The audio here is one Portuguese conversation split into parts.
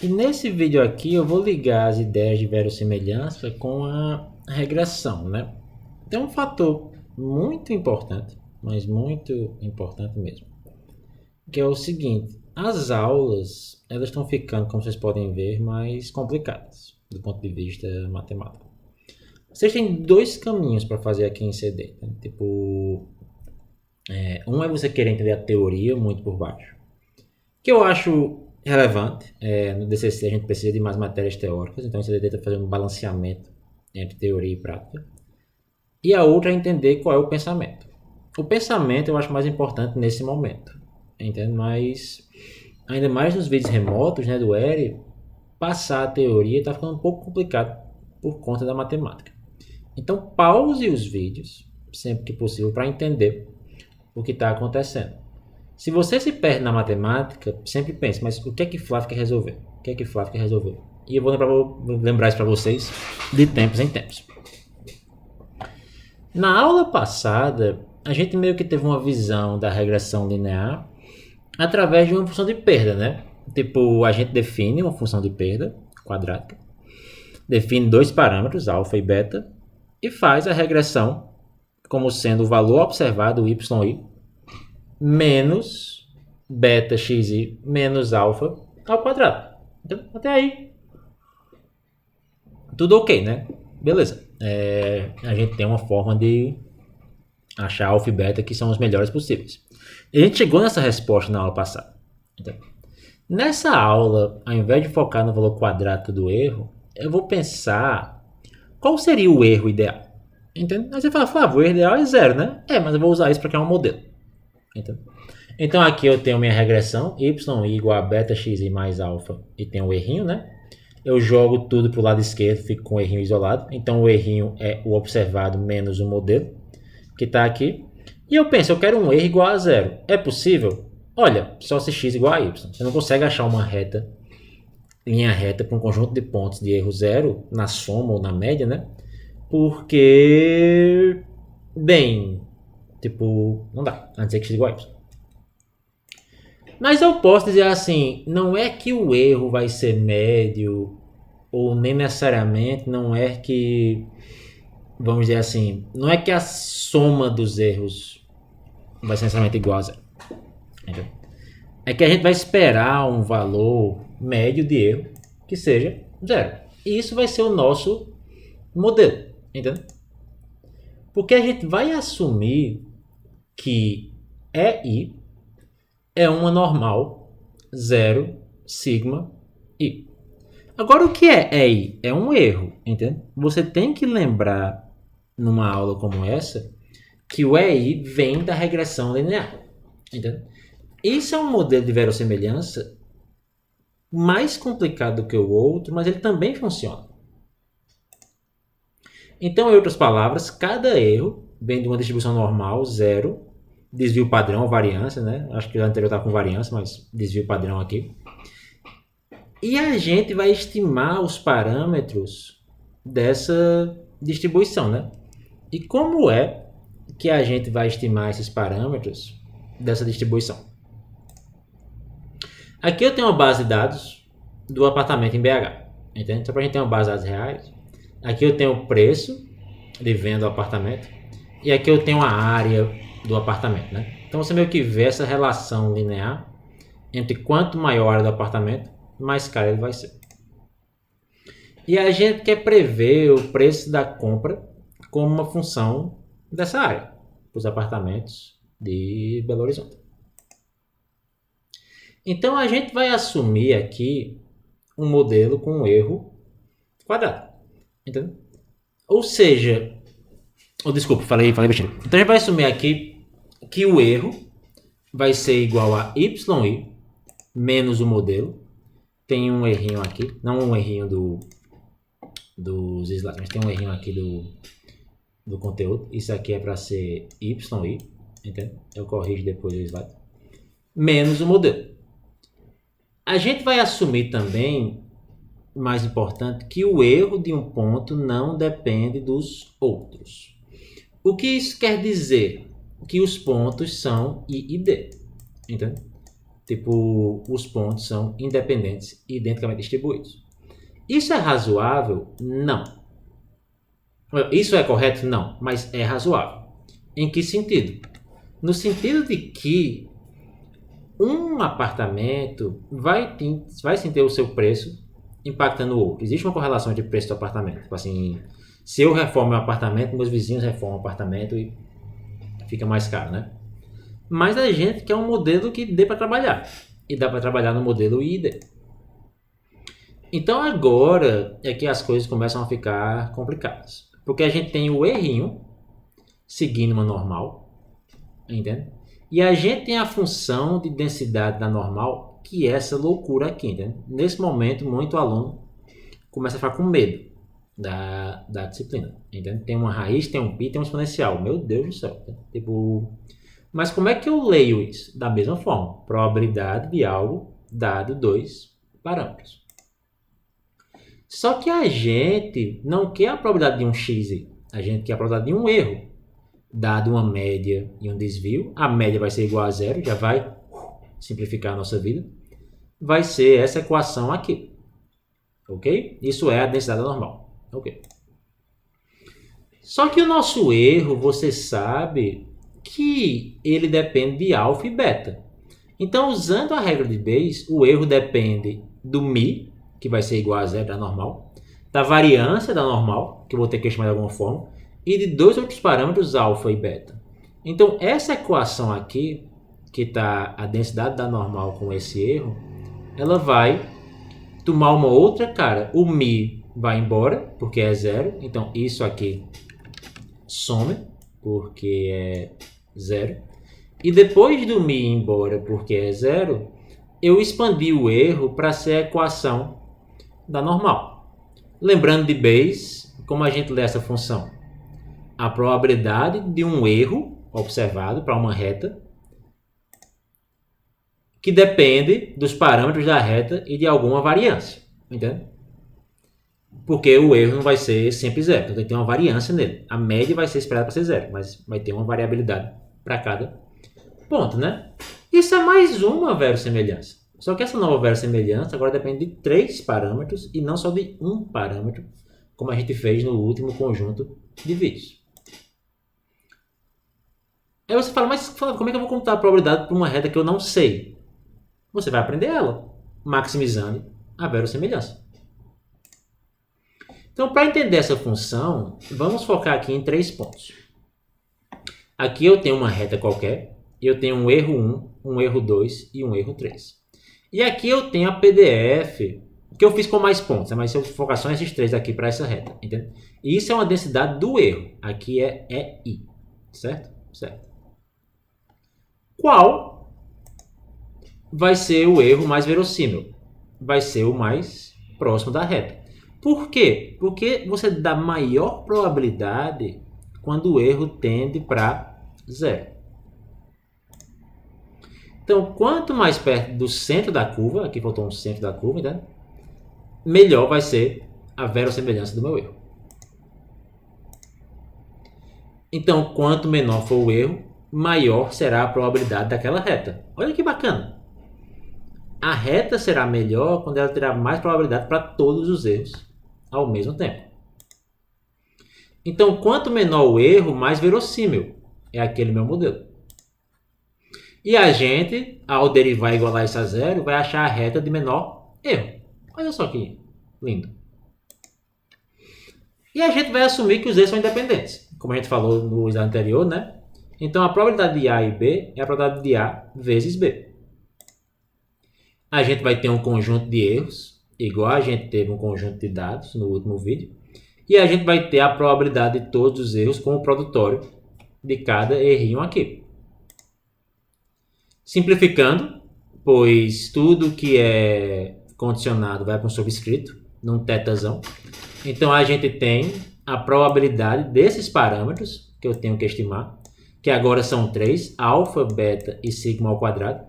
E nesse vídeo aqui eu vou ligar as ideias de verossimilhança com a regressão, né? Tem um fator muito importante, mas muito importante mesmo, que é o seguinte: as aulas elas estão ficando, como vocês podem ver, mais complicadas do ponto de vista matemático. Vocês têm dois caminhos para fazer aqui em CD, né? Tipo, um é você querer entender a teoria muito por baixo, que eu acho relevante. No DCC a gente precisa de mais matérias teóricas, então você tenta fazer um balanceamento entre teoria e prática. E a outra é entender qual é o pensamento. O pensamento eu acho mais importante nesse momento, entende? Mas ainda mais nos vídeos remotos, né, do ERI, passar a teoria está ficando um pouco complicado por conta da matemática. Então pause os vídeos sempre que possível para entender o que está acontecendo. Se você se perde na matemática, sempre pense, mas o que é que Flávio quer resolver? O que é que Flávio quer resolver? E eu vou lembrar isso para vocês de tempos em tempos. Na aula passada, a gente meio que teve uma visão da regressão linear através de uma função de perda, né? Tipo, a gente define uma função de perda quadrática, define dois parâmetros, alfa e beta, e faz a regressão como sendo o valor observado, yi, menos beta xi menos alfa ao quadrado. Então, até aí, tudo ok, né? Beleza. A gente tem uma forma de achar alfa e beta que são os melhores possíveis. E a gente chegou nessa resposta na aula passada. Então, nessa aula, ao invés de focar no valor quadrado do erro, eu vou pensar qual seria o erro ideal. Entende? Aí você fala, Flávio, o erro ideal é zero, né? Mas eu vou usar isso para criar um modelo. Entende? Então aqui eu tenho minha regressão, y igual a beta xi mais alfa, e tem um errinho, né? Eu jogo tudo para o lado esquerdo, fico com o errinho isolado. Então o errinho é o observado menos o modelo, que está aqui. E eu penso, eu quero um erro igual a zero. É possível? Olha, só se x igual a y. Você não consegue achar uma reta, linha reta para um conjunto de pontos de erro zero, na soma ou na média, né? Porque, bem, tipo, não dá. A não ser que x igual a y. Mas eu posso dizer assim, não é que o erro vai ser médio, ou nem necessariamente, não é que, vamos dizer assim, não é que a soma dos erros vai ser necessariamente igual a zero. Entendeu? É que a gente vai esperar um valor médio de erro que seja zero. E isso vai ser o nosso modelo, entendeu? Porque a gente vai assumir que EI é uma normal 0 sigma i. Agora o que é EI? É um erro, entende? Você tem que lembrar numa aula como essa que o EI vem da regressão linear, entende? Isso é um modelo de verossimilhança mais complicado do que o outro, mas ele também funciona. Então, em outras palavras, cada erro vem de uma distribuição normal, zero, desvio padrão, variância, né? Acho que o anterior estava com variância, mas desvio padrão aqui. E a gente vai estimar os parâmetros dessa distribuição, né? E como é que a gente vai estimar esses parâmetros dessa distribuição? Aqui eu tenho uma base de dados do apartamento em BH, entende? Só para a gente ter uma base de dados reais. Aqui eu tenho o preço de venda do apartamento e aqui eu tenho a área do apartamento, né? Então você meio que vê essa relação linear entre quanto maior a área do apartamento, mais caro ele vai ser. E a gente quer prever o preço da compra como uma função dessa área, os apartamentos de Belo Horizonte. Então a gente vai assumir aqui um modelo com um erro quadrado, entendeu? Ou seja, desculpa, falei besteira. Então a gente vai assumir aqui que o erro vai ser igual a yi menos o modelo. Tem um errinho aqui, não um errinho dos slides, mas tem um errinho aqui do conteúdo. Isso aqui é para ser yi, entende? Eu corrijo depois o slide. Menos o modelo. A gente vai assumir também, mais importante, que o erro de um ponto não depende dos outros. O que isso quer dizer? Que os pontos são I e D. Entende? Tipo, os pontos são independentes e identicamente distribuídos. Isso é razoável? Não. Isso é correto? Não, mas é razoável. Em que sentido? No sentido de que um apartamento vai sim ter o seu preço impactando o outro. Existe uma correlação entre preço do apartamento. Tipo assim, se eu reformo meu apartamento, meus vizinhos reformam o apartamento e fica mais caro, né? Mas a gente quer um modelo que dê para trabalhar. E dá para trabalhar no modelo ID. Então agora é que as coisas começam a ficar complicadas. Porque a gente tem o errinho seguindo uma normal, entende? E a gente tem a função de densidade da normal, que é essa loucura aqui, entende? Nesse momento, muito aluno começa a ficar com medo da disciplina, entende? Tem uma raiz, tem um pi, tem um exponencial. Meu Deus do céu. Tá? Tipo, mas como é que eu leio isso? Da mesma forma, probabilidade de algo dado dois parâmetros. Só que a gente não quer a probabilidade de um x, a gente quer a probabilidade de um erro. Dado uma média e um desvio, a média vai ser igual a zero, já vai simplificar a nossa vida. Vai ser essa equação aqui. Ok? Isso é a densidade normal. Ok. Só que o nosso erro, você sabe que ele depende de alfa e beta. Então, usando a regra de Bayes, o erro depende do μ, que vai ser igual a zero da normal, da variância da normal, que eu vou ter que estimar de alguma forma, e de dois outros parâmetros, alfa e beta. Então, essa equação aqui, que está a densidade da normal com esse erro, ela vai tomar uma outra cara. O μ vai embora, porque é zero. Então, isso aqui some, porque é zero. E depois do μ ir embora, porque é zero, eu expandi o erro para ser a equação da normal. Lembrando de Bayes, como a gente lê essa função? A probabilidade de um erro observado para uma reta que depende dos parâmetros da reta e de alguma variância. Entende? Porque o erro não vai ser sempre zero. Então tem que ter uma variância nele. A média vai ser esperada para ser zero, mas vai ter uma variabilidade para cada ponto, né? Isso é mais uma verossemelhança. Só que essa nova verossemelhança agora depende de três parâmetros e não só de um parâmetro, como a gente fez no último conjunto de vídeos. Aí você fala, mas como é que eu vou computar a probabilidade para uma reta que eu não sei? Você vai aprender ela, maximizando a verossemelhança. Então, para entender essa função, vamos focar aqui em três pontos. Aqui eu tenho uma reta qualquer, eu tenho um erro 1, um erro 2 e um erro 3. E aqui eu tenho a PDF, que eu fiz com mais pontos, mas se eu focar só nesses três aqui para essa reta, entende? E isso é uma densidade do erro, aqui é EI, certo? Certo. Qual vai ser o erro mais verossímil? Vai ser o mais próximo da reta. Por quê? Porque você dá maior probabilidade quando o erro tende para zero. Então, quanto mais perto do centro da curva, aqui faltou um centro da curva, né? Melhor vai ser a verossemelhança do meu erro. Então, quanto menor for o erro, maior será a probabilidade daquela reta. Olha que bacana. A reta será melhor quando ela terá mais probabilidade para todos os erros ao mesmo tempo. Então, quanto menor o erro, mais verossímil é aquele meu modelo. E a gente, ao derivar e igualar isso a zero, vai achar a reta de menor erro. Olha só que lindo. E a gente vai assumir que os erros são independentes, como a gente falou no slide anterior, né? Então, a probabilidade de A e B é a probabilidade de A vezes B. A gente vai ter um conjunto de erros, igual a gente teve um conjunto de dados no último vídeo. E a gente vai ter a probabilidade de todos os erros com o produtório de cada errinho aqui. Simplificando, pois tudo que é condicionado vai para um subscrito, num tetazão. Então, a gente tem a probabilidade desses parâmetros, que eu tenho que estimar, que agora são três, alfa, beta e sigma ao quadrado.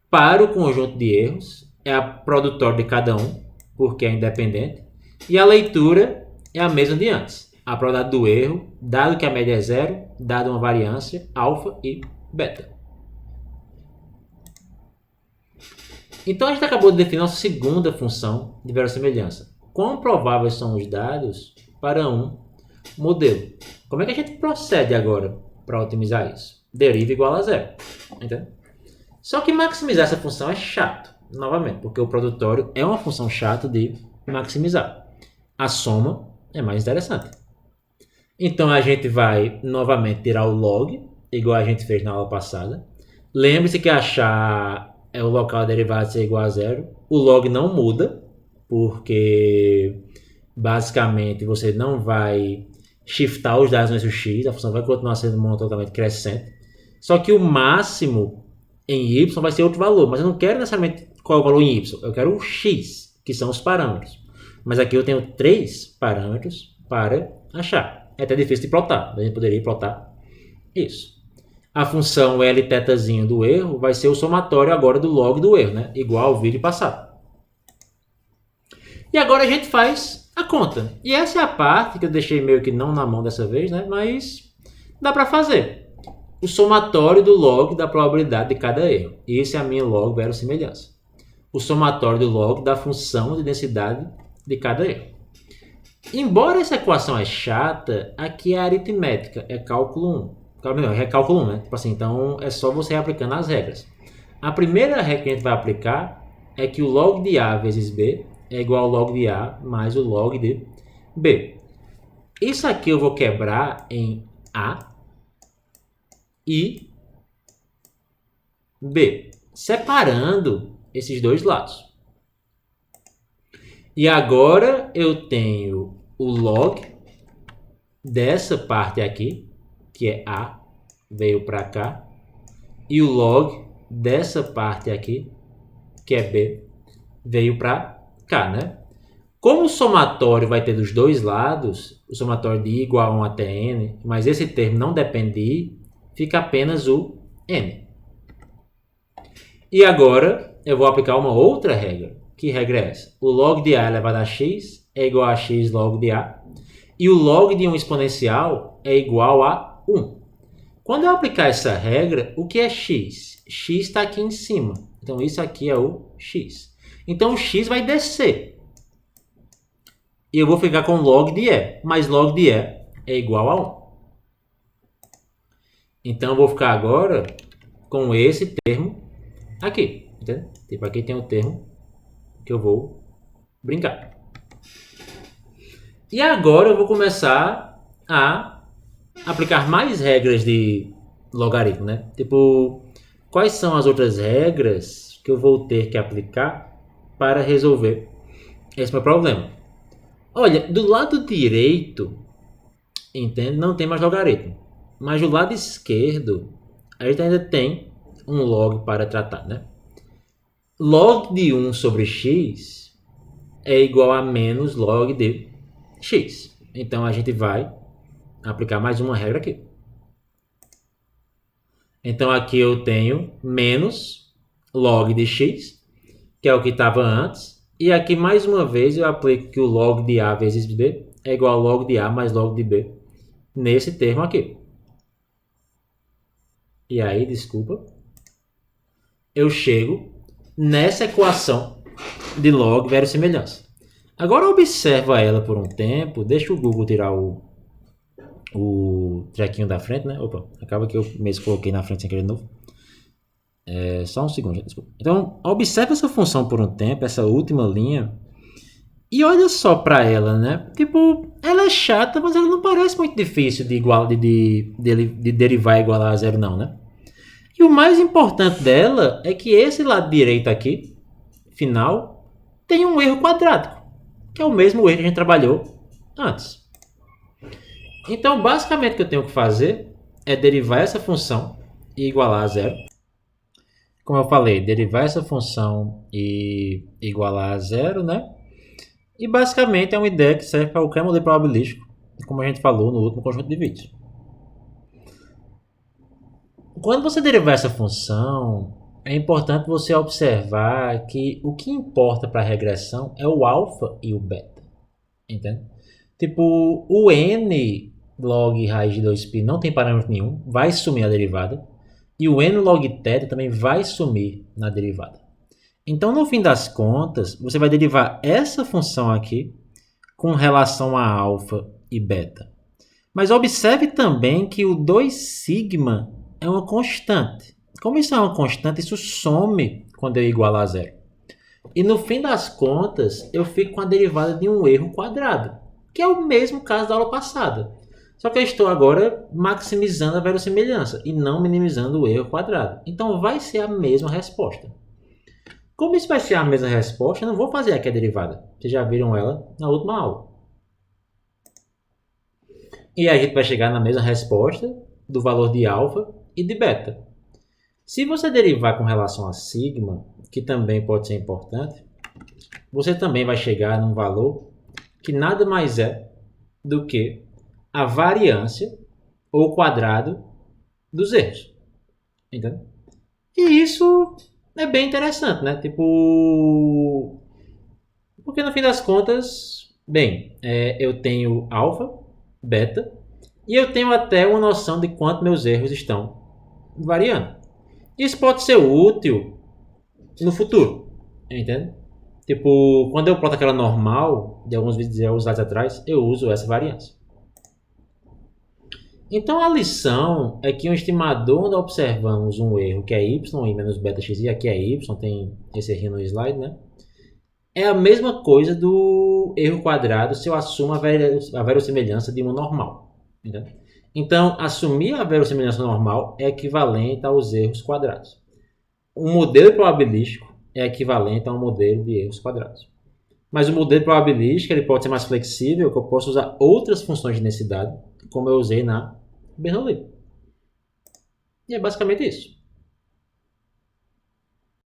Para o conjunto de erros, é a produtória de cada um, porque é independente. E a leitura é a mesma de antes. A probabilidade do erro, dado que a média é zero, dado uma variância, alfa e beta. Então a gente acabou de definir nossa segunda função de verossimilhança. Quão prováveis são os dados para um modelo? Como é que a gente procede agora para otimizar isso? Deriva igual a zero. Entende? Só que maximizar essa função é chato, novamente, porque o produtório é uma função chata de maximizar. A soma é mais interessante. Então a gente vai novamente tirar o log, igual a gente fez na aula passada. Lembre-se que achar é o local da derivada ser igual a zero. O log não muda, porque basicamente você não vai shiftar os dados no eixo x, a função vai continuar sendo monotonicamente crescente. Só que o máximo em y vai ser outro valor, mas eu não quero necessariamente qual é o valor em y, eu quero o x, que são os parâmetros. Mas aqui eu tenho 3 parâmetros para achar. É até difícil de plotar, a gente poderia plotar isso. A função L θzinho do erro vai ser o somatório agora do log do erro, né? Igual ao vídeo passado. E agora a gente faz a conta. E essa é a parte que eu deixei meio que não na mão dessa vez, né? Mas dá para fazer. O somatório do log da probabilidade de cada erro. E esse é a minha log verossimilhança. O somatório do log da função de densidade de cada erro. Embora essa equação é chata, aqui é aritmética, é cálculo 1. Não, é cálculo 1, né? Tipo assim, então é só você aplicando as regras. A primeira regra que a gente vai aplicar é que o log de A vezes B é igual ao log de A mais o log de B. Isso aqui eu vou quebrar em A e B, separando esses dois lados. E agora eu tenho o log dessa parte aqui, que é A, veio para cá, e o log dessa parte aqui, que é B, veio para cá, né? Como o somatório vai ter dos dois lados, o somatório de I igual a 1 até N, mas esse termo não depende de I, fica apenas o N. E agora eu vou aplicar uma outra regra. Que regra é essa? O log de A elevado a x é igual a x log de A. E o log de um exponencial é igual a 1. Quando eu aplicar essa regra, o que é x? X está aqui em cima. Então, isso aqui é o x. Então, o x vai descer. E eu vou ficar com log de E. Mas log de E é igual a 1. Então, eu vou ficar agora com esse termo aqui. Entende? Tipo, aqui tem o termo que eu vou brincar. E agora eu vou começar a aplicar mais regras de logaritmo, né? Tipo, quais são as outras regras que eu vou ter que aplicar para resolver esse meu problema? Olha, do lado direito, entende? Não tem mais logaritmo. Mas do lado esquerdo, a gente ainda tem um log para tratar, né? Log de 1 sobre x é igual a menos log de x. Então, a gente vai aplicar mais uma regra aqui. Então, aqui eu tenho menos log de x, que é o que estava antes. E aqui, mais uma vez, eu aplico que o log de A vezes B é igual a log de A mais log de B nesse termo aqui. E aí, desculpa, eu chego nessa equação de log verossimilhança. Agora observa ela por um tempo, deixa o Google tirar o trequinho da frente, né? Opa, acaba que eu mesmo coloquei na frente sem querer de novo. Só um segundo, gente, desculpa. Então, observa essa função por um tempo, essa última linha, e olha só para ela, né? Tipo, ela é chata, mas ela não parece muito difícil de derivar e igualar a zero, não, né? E o mais importante dela é que esse lado direito aqui, final, tem um erro quadrático, que é o mesmo erro que a gente trabalhou antes. Então, basicamente, o que eu tenho que fazer é derivar essa função e igualar a zero. Como eu falei, derivar essa função e igualar a zero, né? E basicamente é uma ideia que serve para qualquer modelo probabilístico, como a gente falou no último conjunto de vídeos. Quando você derivar essa função, é importante você observar que o que importa para a regressão é o alfa e o beta. Entende? Tipo, o n log raiz de 2π não tem parâmetro nenhum, vai sumir a derivada. E o n log θ também vai sumir na derivada. Então, no fim das contas, você vai derivar essa função aqui com relação a alfa e beta. Mas observe também que o 2σ é uma constante. Como isso é uma constante, isso some quando eu igualo a zero. E no fim das contas, eu fico com a derivada de um erro quadrado, que é o mesmo caso da aula passada. Só que eu estou agora maximizando a verossimilhança e não minimizando o erro quadrado. Então vai ser a mesma resposta. Como isso vai ser a mesma resposta, eu não vou fazer aqui a derivada. Vocês já viram ela na última aula. E a gente vai chegar na mesma resposta do valor de alfa e de beta. Se você derivar com relação a sigma, que também pode ser importante, você também vai chegar num valor que nada mais é do que a variância ou quadrado dos erros. Entendeu? E isso é bem interessante, né? Tipo, porque no fim das contas, bem, eu tenho alfa, beta, e eu tenho até uma noção de quanto meus erros estão variando. Isso pode ser útil no futuro, entende? Tipo, quando eu ploto aquela normal de alguns vídeos atrás, eu uso essa variância. Então a lição é que um estimador onde observamos um erro que é y e menos beta x, e aqui é y, tem esse erro no slide, né? É a mesma coisa do erro quadrado se eu assumo a verossimilhança de uma normal. Entendeu? Então, assumir a verossimilhança normal é equivalente aos erros quadrados. Um modelo probabilístico é equivalente a um modelo de erros quadrados. Mas o modelo probabilístico ele pode ser mais flexível, que eu posso usar outras funções de densidade, como eu usei na Bernoulli. E é basicamente isso.